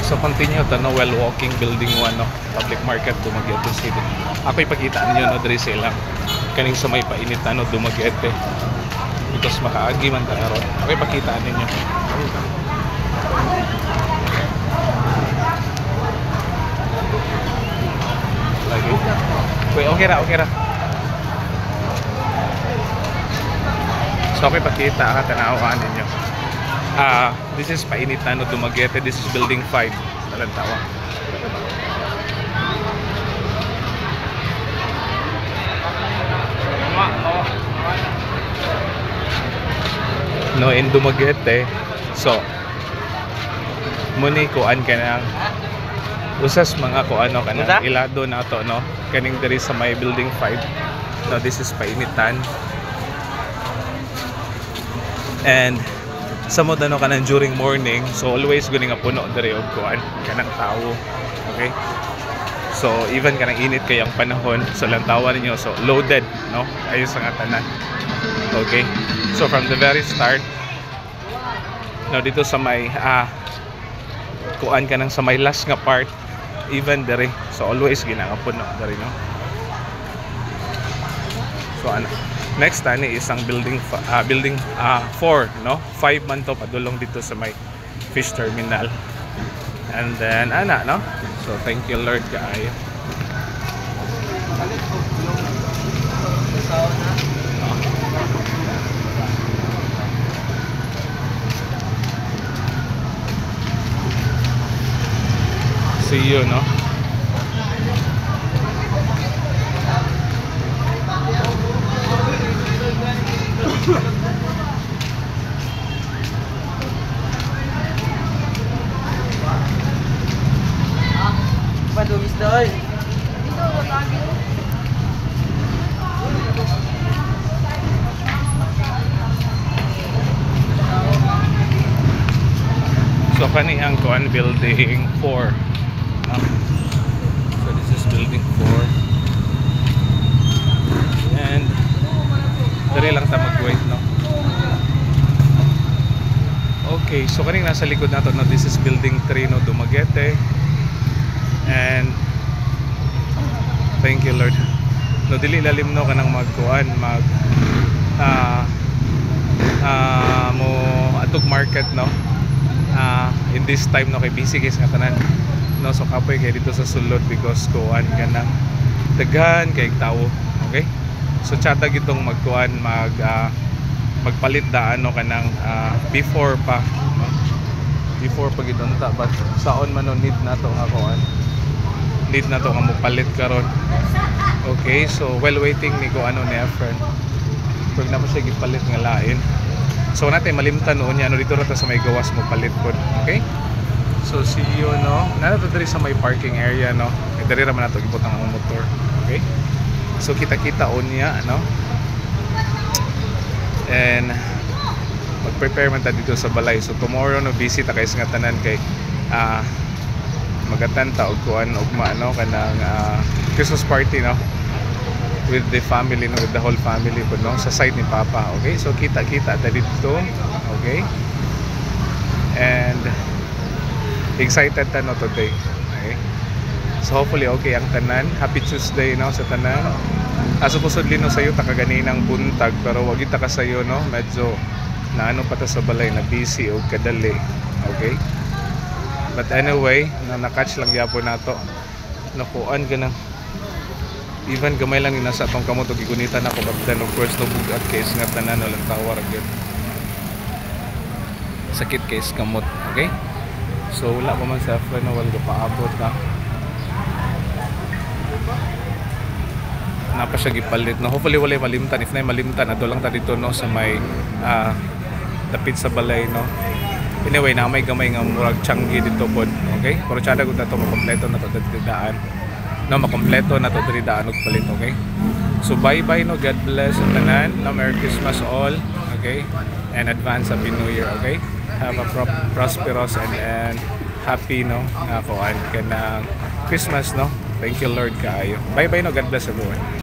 So continue to no while walking building 1 no public market Dumaguete City. Ako ipakita ninyo no diri sa ilang kaning sa may painit na no Dumaguete. Because makaagi man ta karon. Ako ipakita ninyo. Lagi. Okay ra. So ako ipakita ang tanawan ninyo. This is painit na no Dumaguete. This is building 5 Talantawa. No in Dumaguete. So muni kuan ka nang usas mga kuano ka nang ilado na to no kaning diri sa may building 5. No, this is painitan. And sa mo dano kanang during morning, so always guni nga puno diri og kuan kanang tawo. Okay? So even kanang init kay ang panahon, so Lantawa ninyo so loaded no ayos ang tanan. Okay? So from the very start no dito sa may kuan kanang sa may last nga part even diri, so always ginanga puno diri no. So ano next ani isang building 4 no 5 man to padulong dito sa may fish terminal. And then ana no, so thank you Lord kaayo. See you no. Padugis doy. So kani ang kuan building 4. So this is building 4. And dali lang ta mag-wait no. Okay, so kaning nasa likod nato no, this is building 3 no Dumaguete. And thank you Lord. No dili lalim no kanang magkuan mag mo atog market no. In this time no kay busy guys nga tanan. No so kapoy kay dito sa sulod because kuan kanang daghan kay tawo. Okay? So tsada gitong magkuan magpalit daan no kanang before pa no? Before pag idunta but saon man no need nato nga kuan. Need na to nga mopalit karon. Okay, so while waiting ni ko ano ni friend. Pag na pa siya gipalit nga lain. So natin malimtan noon yan dito ra sa may gawas mo palit pod. Okay? So see you no. Nato diri sa may parking area no. Diri ra man nato gibutang ang motor. Okay? So kita-kita unya no. And mag-prepare man ta dito sa balay. So tomorrow no visit ta kay nga tanan kay magatan ta og kuan ugma no kanang Christmas party no with the family no, with the whole family po no sa side ni Papa. Okay, so kita-kita ta dito. Okay, and excited ta no today. Okay, so hopefully okay ang tanan. Happy Tuesday no sa tanan. Supposedly no sayo ta kaganinang buntag pero wag kita kasayo no medyo naano pa ta sa balay na busy og kadali. Okay, but anyway, na-catch lang yapon nato. Nakuan ka na. Even gamay lang nasa atong kamot og gigunitan ako but then of course no bugat case nga tanan lang tawar gyud. Sakit case kamot, okay? So wala pa man sa friend no wala paabot na. Napa siya gipalit no. Hopefully wala malimtan. If na malimtan adto lang ta dito no sa may dapit sa balay no. Anyway, na may gamay nga murag tiyanggi dito pod. Okay? Pero tsada gud nato makompleto na to daan. No, makompleto na to daan og palit, okay? So bye-bye no. God bless ang tanan. No, Merry Christmas all. Okay? And advance Happy New Year, okay? Have a prosperous and happy no kuan kanang Christmas no. Thank you Lord kaayo. Bye-bye no. God bless everyone.